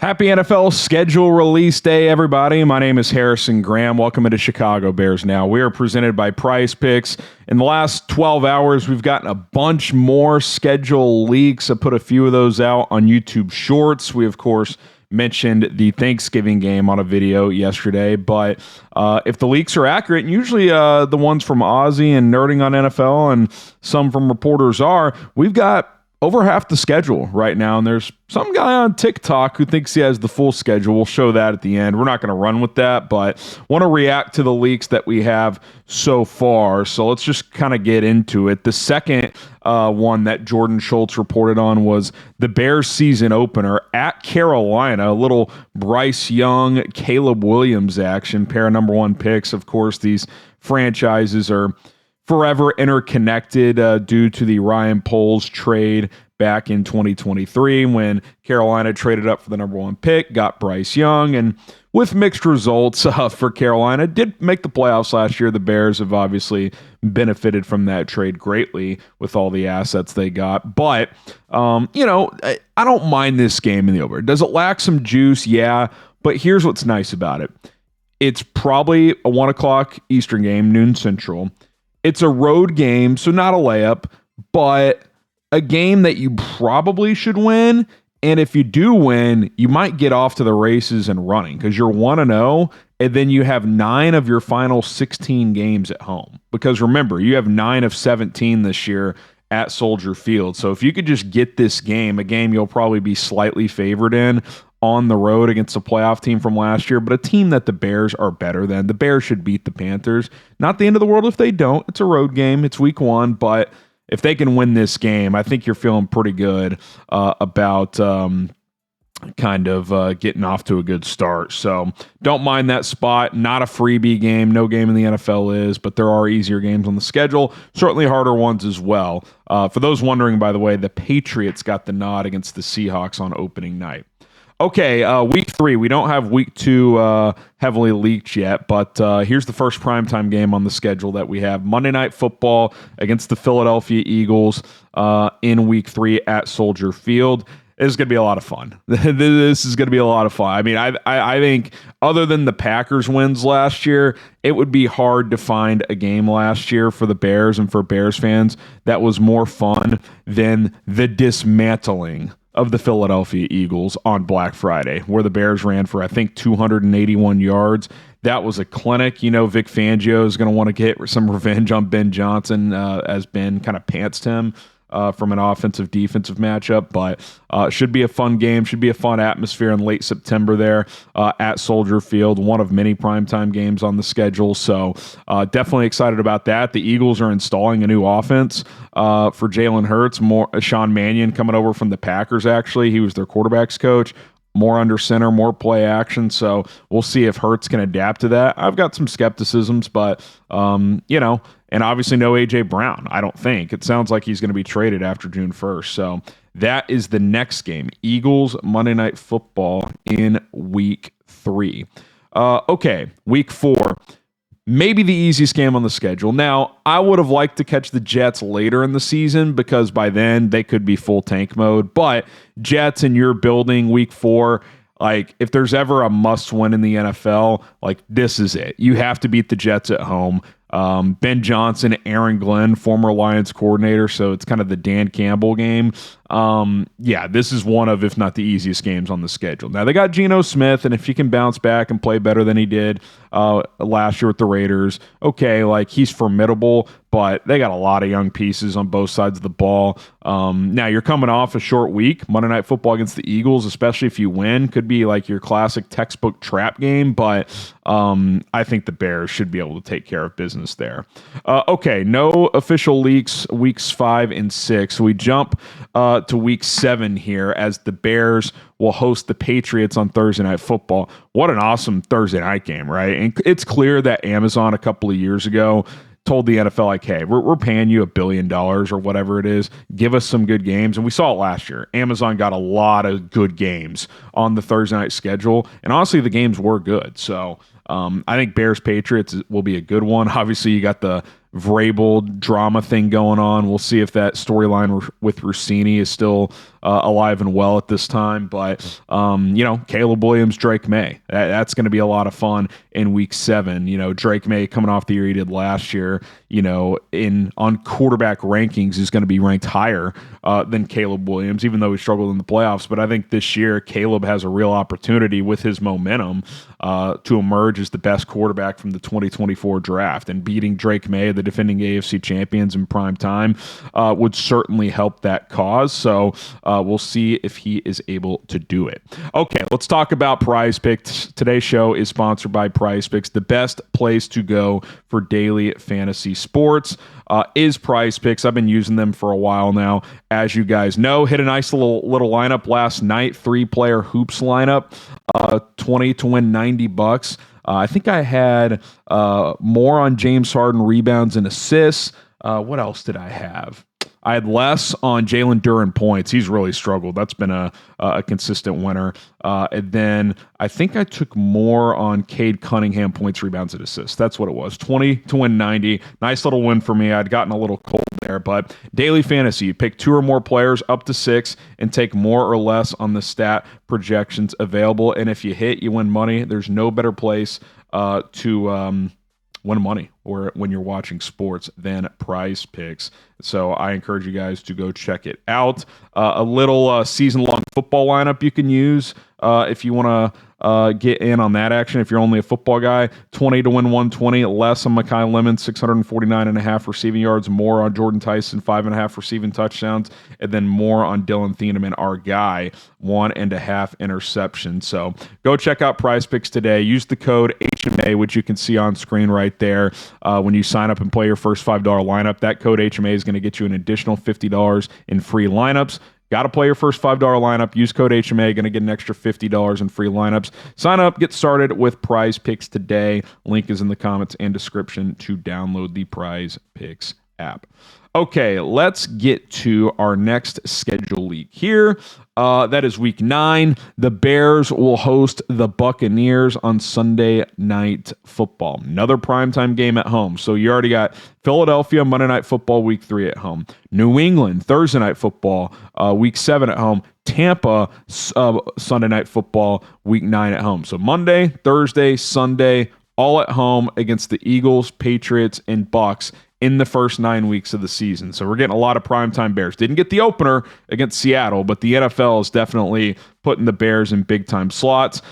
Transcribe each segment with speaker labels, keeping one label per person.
Speaker 1: Happy NFL schedule release day, everybody. My name is Harrison Graham. Welcome to Chicago Bears Now. We are presented by PrizePicks. In the last 12 hours, we've gotten a bunch more schedule leaks. I put a few of those out on YouTube Shorts. We, of course, mentioned the Thanksgiving game on a video yesterday, but if the leaks are accurate, and usually the ones from Ozzy and Nerding on NFL and some from reporters are, we've got over half the schedule right now, and there's some guy on TikTok who thinks he has the full schedule. We'll show that at the end. We're not going to run with that, but want to react to the leaks that we have so far. So let's just kind of get into it. The second one that Jordan Schultz reported on was the Bears season opener at Carolina. A little Bryce Young, Caleb Williams action, pair of number one picks. Of course, these franchises are forever interconnected due to the Ryan Poles trade back in 2023 when Carolina traded up for the number one pick, got Bryce Young, and with mixed results for Carolina, did make the playoffs last year. The Bears have obviously benefited from that trade greatly with all the assets they got. But, I don't mind this game in the over. Does it lack some juice? Yeah, but here's what's nice about it. It's probably a 1 o'clock Eastern game, noon Central. It's a road game, so not a layup, but a game that you probably should win. And if you do win, you might get off to the races and running because you're 1-0, and then you have 9 of your final 16 games at home. Because remember, you have 9 of 17 this year at Soldier Field. So if you could just get this game, a game you'll probably be slightly favored in on the road against a playoff team from last year, but a team that the Bears are better than. The Bears should beat the Panthers. Not the end of the world if they don't. It's a road game. It's week 1, but if they can win this game, I think you're feeling pretty good about getting off to a good start. So don't mind that spot. Not a freebie game. No game in the NFL is, but there are easier games on the schedule. Certainly harder ones as well. For those wondering, by the way, the Patriots got the nod against the Seahawks on opening night. Okay, week 3. We don't have week 2 heavily leaked yet, but here's the first primetime game on the schedule that we have. Monday Night Football against the Philadelphia Eagles in week 3 at Soldier Field. This is going to be a lot of fun. This is going to be a lot of fun. I mean, I think other than the Packers wins last year, it would be hard to find a game last year for the Bears and for Bears fans that was more fun than the dismantling of the Philadelphia Eagles on Black Friday, where the Bears ran for, I think, 281 yards. That was a clinic. Vic Fangio is going to want to get some revenge on Ben Johnson as Ben kind of pantsed him from an offensive-defensive matchup, but should be a fun game, should be a fun atmosphere in late September there at Soldier Field, one of many primetime games on the schedule, so definitely excited about that. The Eagles are installing a new offense for Jalen Hurts, more Sean Mannion coming over from the Packers, actually. He was their quarterback's coach. More under center, more play action. So we'll see if Hurts can adapt to that. I've got some skepticisms, but, and obviously no A.J. Brown, I don't think. It sounds like he's going to be traded after June 1st. So that is the next game. Eagles Monday Night Football in week 3. Okay, week 4. Maybe the easiest game on the schedule. Now, I would have liked to catch the Jets later in the season because by then they could be full tank mode. But Jets in your building week 4, like if there's ever a must win in the NFL, like this is it. You have to beat the Jets at home. Ben Johnson, Aaron Glenn, former Lions coordinator, so it's kind of the Dan Campbell game. This is one of, if not the easiest games on the schedule. Now, they got Geno Smith, and if he can bounce back and play better than he did last year with the Raiders, okay, like he's formidable, but they got a lot of young pieces on both sides of the ball. Now, you're coming off a short week. Monday Night Football against the Eagles, especially if you win, could be like your classic textbook trap game, but I think the Bears should be able to take care of business there. Okay, no official leaks weeks 5 and 6. We jump to week 7 here as the Bears will host the Patriots on Thursday Night Football. What an awesome Thursday night game, right? And it's clear that Amazon a couple of years ago told the NFL, like, hey, we're paying you $1 billion or whatever it is. Give us some good games. And we saw it last year. Amazon got a lot of good games on the Thursday night schedule. And honestly, the games were good. So I think Bears-Patriots will be a good one. Obviously, you got the Vrabel drama thing going on. We'll see if that storyline with Rossini is still alive and well at this time. But, Caleb Williams, Drake May, that's going to be a lot of fun in week 7. Drake May coming off the year he did last year, on quarterback rankings is going to be ranked higher than Caleb Williams, even though he struggled in the playoffs. But I think this year Caleb has a real opportunity with his momentum to emerge as the best quarterback from the 2024 draft, and beating Drake May, the defending AFC champions, in prime time would certainly help that cause. So we'll see if he is able to do it. Okay, let's talk about PrizePicks. Today's show is sponsored by PrizePicks. The best place to go for daily fantasy sports is PrizePicks. I've been using them for a while now. As you guys know, hit a nice little lineup last night, 3-player hoops lineup, 20 to win $90. I think I had more on James Harden rebounds and assists. What else did I have? I had less on Jalen Duren points. He's really struggled. That's been a consistent winner. And then I think I took more on Cade Cunningham points, rebounds, and assists. That's what it was. 20 to win 90. Nice little win for me. I'd gotten a little cold there. But daily fantasy, you pick 2 or more players up to 6 and take more or less on the stat projections available. And if you hit, you win money. There's no better place to win money or when you're watching sports than PrizePicks. So I encourage you guys to go check it out. A little season-long football lineup you can use if you want to get in on that action. If you're only a football guy, 20 to win 120, less on Mekhi Lemon, 649.5 receiving yards, more on Jordan Tyson, 5.5 receiving touchdowns, and then more on Dylan Thieneman, our guy, 1.5 interceptions. So go check out PrizePicks today. Use the code HMA, which you can see on screen right there. When you sign up and play your first $5 lineup, that code HMA is going to get you an additional $50 in free lineups. Got to play your first $5 lineup. Use code HMA. Going to get an extra $50 in free lineups. Sign up. Get started with PrizePicks today. Link is in the comments and description to download the PrizePicks app. Okay, let's get to our next schedule leak here. That is week 9. The Bears will host the Buccaneers on Sunday Night Football. Another primetime game at home. So you already got Philadelphia Monday Night Football week 3 at home. New England Thursday Night Football week 7 at home. Tampa Sunday Night Football week 9 at home. So Monday, Thursday, Sunday, all at home against the Eagles, Patriots, and Bucs in the first 9 weeks of the season. So we're getting a lot of primetime Bears. Didn't get the opener against Seattle, but the NFL is definitely putting the Bears in big-time slots.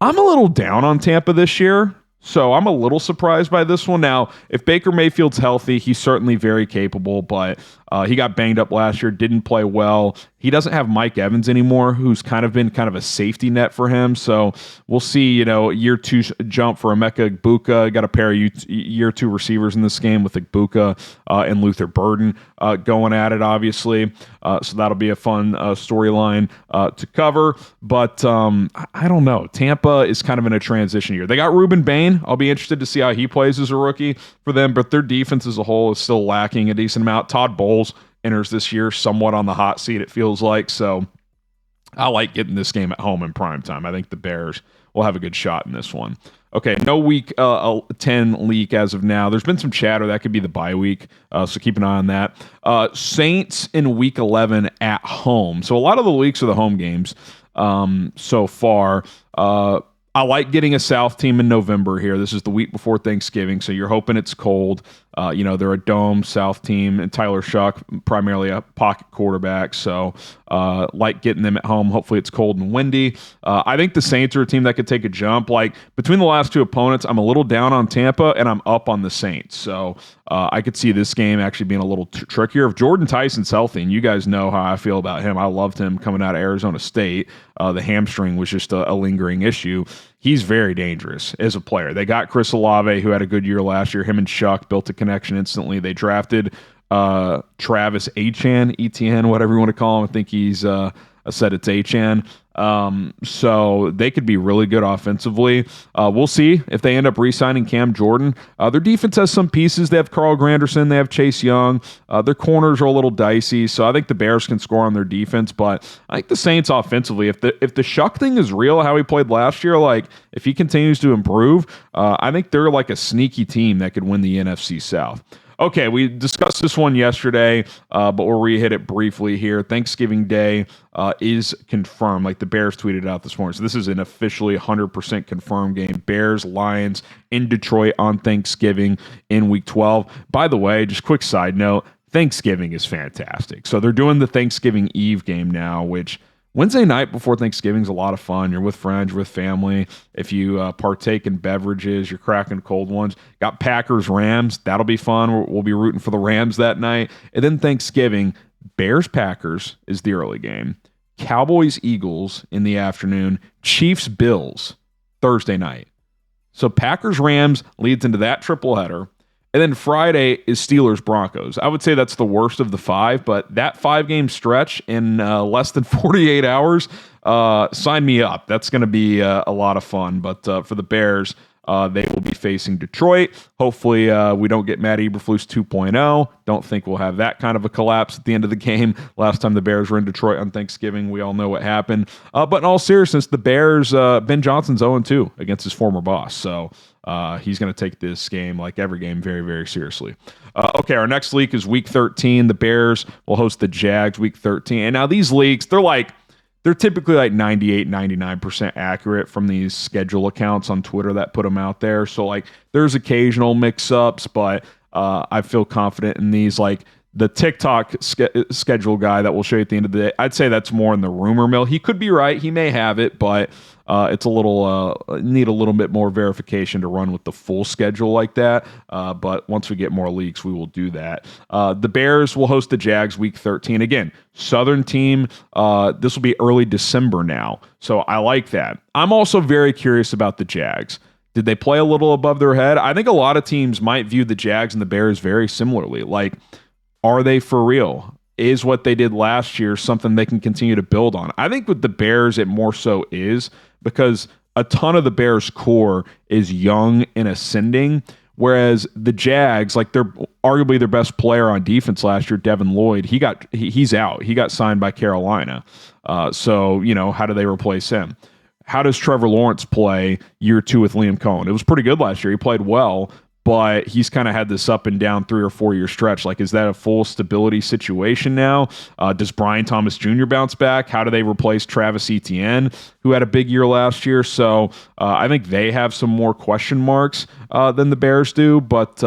Speaker 1: I'm a little down on Tampa this year, so I'm a little surprised by this one. Now, if Baker Mayfield's healthy, he's certainly very capable, but he got banged up last year, didn't play well. He doesn't have Mike Evans anymore, who's kind of been kind of a safety net for him. So we'll see, year 2 jump for Emeka Egbuka. Got a pair of year 2 receivers in this game with Egbuka and Luther Burden going at it, obviously. So that'll be a fun storyline to cover. But I don't know. Tampa is kind of in a transition year. They got Ruben Bain. I'll be interested to see how he plays as a rookie for them. But their defense as a whole is still lacking a decent amount. Todd Bowles enters this year somewhat on the hot seat, it feels like. So I like getting this game at home in primetime. I think the Bears will have a good shot in this one. Okay, no week 10 leak as of now. There's been some chatter. That could be the bye week, so keep an eye on that. Saints in week 11 at home. So a lot of the leaks are the home games so far. I like getting a South team in November here. This is the week before Thanksgiving, so you're hoping it's cold. They're a dome South team, and Tyler Shuck, primarily a pocket quarterback, so like getting them at home. Hopefully it's cold and windy. I think the Saints are a team that could take a jump. Like, between the last 2 opponents, I'm a little down on Tampa, and I'm up on the Saints. So I could see this game actually being a little trickier. If Jordan Tyson's healthy, and you guys know how I feel about him, I loved him coming out of Arizona State. The hamstring was just a lingering issue. He's very dangerous as a player. They got Chris Olave, who had a good year last year. Him and Shuck built a connection instantly. They drafted Travis Etienne, whatever you want to call him. I think he's said it's Etienne. So they could be really good offensively. We'll see if they end up re-signing Cam Jordan. Their defense has some pieces. They have Carl Granderson. They have Chase Young. Their corners are a little dicey. So I think the Bears can score on their defense. But I think the Saints offensively, if the Shuck thing is real, how he played last year, like if he continues to improve, I think they're like a sneaky team that could win the NFC South. Okay, we discussed this one yesterday, but we'll re-hit it briefly here. Thanksgiving Day is confirmed, like the Bears tweeted out this morning. So this is an officially 100% confirmed game. Bears, Lions in Detroit on Thanksgiving in Week 12. By the way, just quick side note, Thanksgiving is fantastic. So they're doing the Thanksgiving Eve game now, which Wednesday night before Thanksgiving is a lot of fun. You're with friends, you're with family. If you partake in beverages, you're cracking cold ones. Got Packers, Rams. That'll be fun. We'll be rooting for the Rams that night. And then Thanksgiving, Bears, Packers is the early game. Cowboys, Eagles in the afternoon. Chiefs, Bills Thursday night. So Packers, Rams leads into that triple header. And then Friday is Steelers Broncos. I would say that's the worst of the five, but that 5-game stretch in less than 48 hours, sign me up. That's going to be a lot of fun. But for the Bears, they will be facing Detroit. Hopefully we don't get Matt Eberflus 2.0. Don't think we'll have that kind of a collapse at the end of the game. Last time the Bears were in Detroit on Thanksgiving, we all know what happened. But in all seriousness, the Bears, Ben Johnson's 0-2 against his former boss. So he's going to take this game, like every game, very, very seriously. Okay, our next league is Week 13. The Bears will host the Jags Week 13. And now these leagues, they're typically like 98, 99% accurate from these schedule accounts on Twitter that put them out there. So like there's occasional mix-ups, but I feel confident in these. Like the TikTok schedule guy that we'll show you at the end of the day, I'd say that's more in the rumor mill. He could be right. He may have it, but it's a little need a little bit more verification to run with the full schedule like that. But once we get more leaks, we will do that. The Bears will host the Jags Week 13. Again, Southern team. This will be early December now, so I like that. I'm also very curious about the Jags. Did they play a little above their head? I think a lot of teams might view the Jags and the Bears very similarly. Like, are they for real? Is what they did last year something they can continue to build on? I think with the Bears, it more so is because a ton of the Bears core is young and ascending, whereas the Jags, like they're arguably their best player on defense last year, Devin Lloyd, he's out. He got signed by Carolina. So, how do they replace him? How does Trevor Lawrence play year 2 with Liam Cohen? It was pretty good last year. He played well, but he's kind of had this up and down 3 or 4 year stretch. Like, is that a full stability situation now? Does Brian Thomas Jr. bounce back? How do they replace Travis Etienne, who had a big year last year? So I think they have some more question marks than the Bears do, but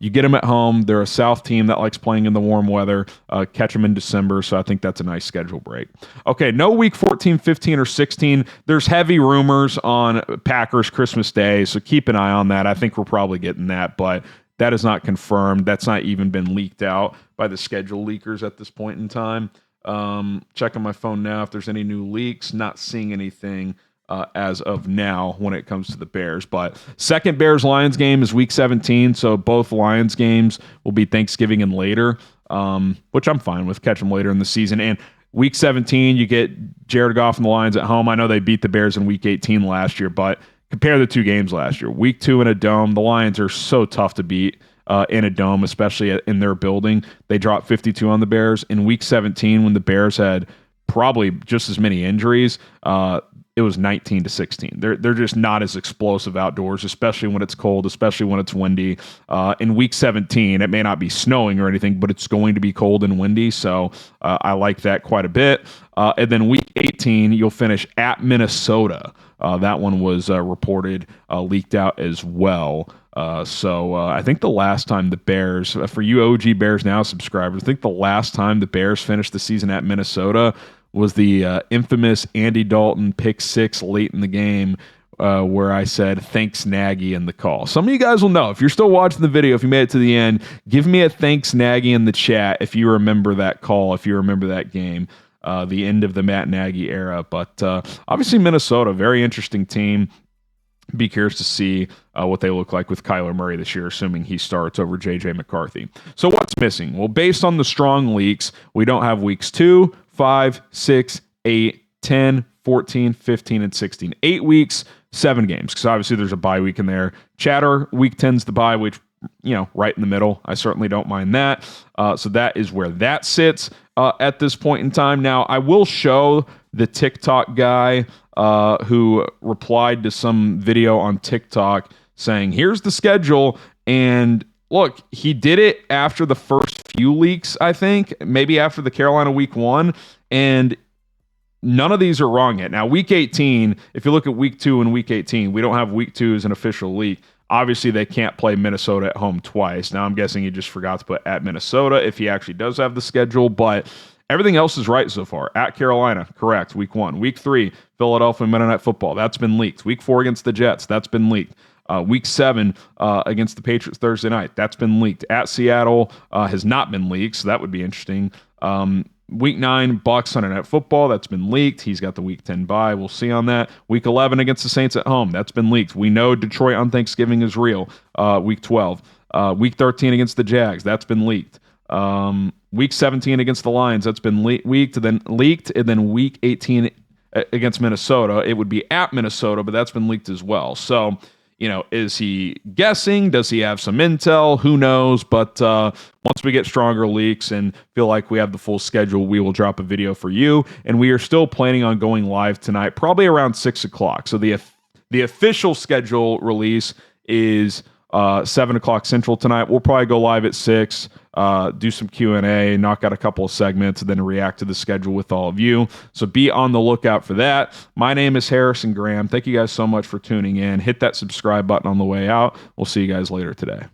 Speaker 1: you get them at home. They're a South team that likes playing in the warm weather. Catch them in December, so I think that's a nice schedule break. Okay, no Week 14, 15, or 16. There's heavy rumors on Packers Christmas Day, so keep an eye on that. I think we're probably getting that, but that is not confirmed. That's not even been leaked out by the schedule leakers at this point in time. Checking my phone now if there's any new leaks. Not seeing anything as of now when it comes to the Bears. But second Bears-Lions game is Week 17, so both Lions games will be Thanksgiving and later, which I'm fine with. Catch them later in the season. And Week 17, you get Jared Goff and the Lions at home. I know they beat the Bears in Week 18 last year, but compare the two games last year. Week 2 in a dome, the Lions are so tough to beat in a dome, especially in their building. They dropped 52 on the Bears. In Week 17, when the Bears had probably just as many injuries, it was 19-16. They're just not as explosive outdoors, especially when it's cold, especially when it's windy. In Week 17, it may not be snowing or anything, but it's going to be cold and windy, so I like that quite a bit. And then Week 18, you'll finish at Minnesota. That one was reported, leaked out as well. So I think the last time the Bears, for you OG Bears Now subscribers, I think the last time the Bears finished the season at Minnesota was the infamous Andy Dalton pick 6 late in the game, where I said, thanks Nagy in the call. Some of you guys will know. If you're still watching the video, if you made it to the end, give me a thanks Nagy in the chat if you remember that call, if you remember that game, the end of the Matt Nagy era. But obviously Minnesota, very interesting team. Be curious to see what they look like with Kyler Murray this year, assuming he starts over J.J. McCarthy. So what's missing? Well, based on the strong leaks, we don't have weeks 2, 5, 6, 8, 10, 14, 15, and 16. 8 weeks, 7 games, because obviously there's a bye week in there. Chatter, week 10's the bye, which, right in the middle. I certainly don't mind that. So that is where that sits at this point in time. Now, I will show the TikTok guy who replied to some video on TikTok saying, here's the schedule, and look, he did it after the first few leaks, I think, maybe after the Carolina week 1, and none of these are wrong yet. Now, week 18, if you look at week 2 and week 18, we don't have week 2 as an official leak. Obviously, they can't play Minnesota at home twice. Now, I'm guessing he just forgot to put at Minnesota if he actually does have the schedule, but everything else is right so far. At Carolina, correct, week 1. Week 3, Philadelphia Monday Night Football. That's been leaked. Week 4 against the Jets. That's been leaked. Week 7 against the Patriots Thursday night. That's been leaked. At Seattle has not been leaked, so that would be interesting. Week 9, Bucks Sunday Night Football. That's been leaked. He's got the Week 10 bye. We'll see on that. Week 11 against the Saints at home. That's been leaked. We know Detroit on Thanksgiving is real. Week 12. Week 13 against the Jags. That's been leaked. Week 17 against the Lions. That's been leaked. And then Week 18 against Minnesota. It would be at Minnesota, but that's been leaked as well. So, is he guessing? Does he have some intel? Who knows? But once we get stronger leaks and feel like we have the full schedule, we will drop a video for you. And we are still planning on going live tonight, probably around 6 o'clock. So the official schedule release is 7 o'clock Central tonight. We'll probably go live at 6, do some Q&A, knock out a couple of segments, and then react to the schedule with all of you. So be on the lookout for that. My name is Harrison Graham. Thank you guys so much for tuning in. Hit that subscribe button on the way out. We'll see you guys later today.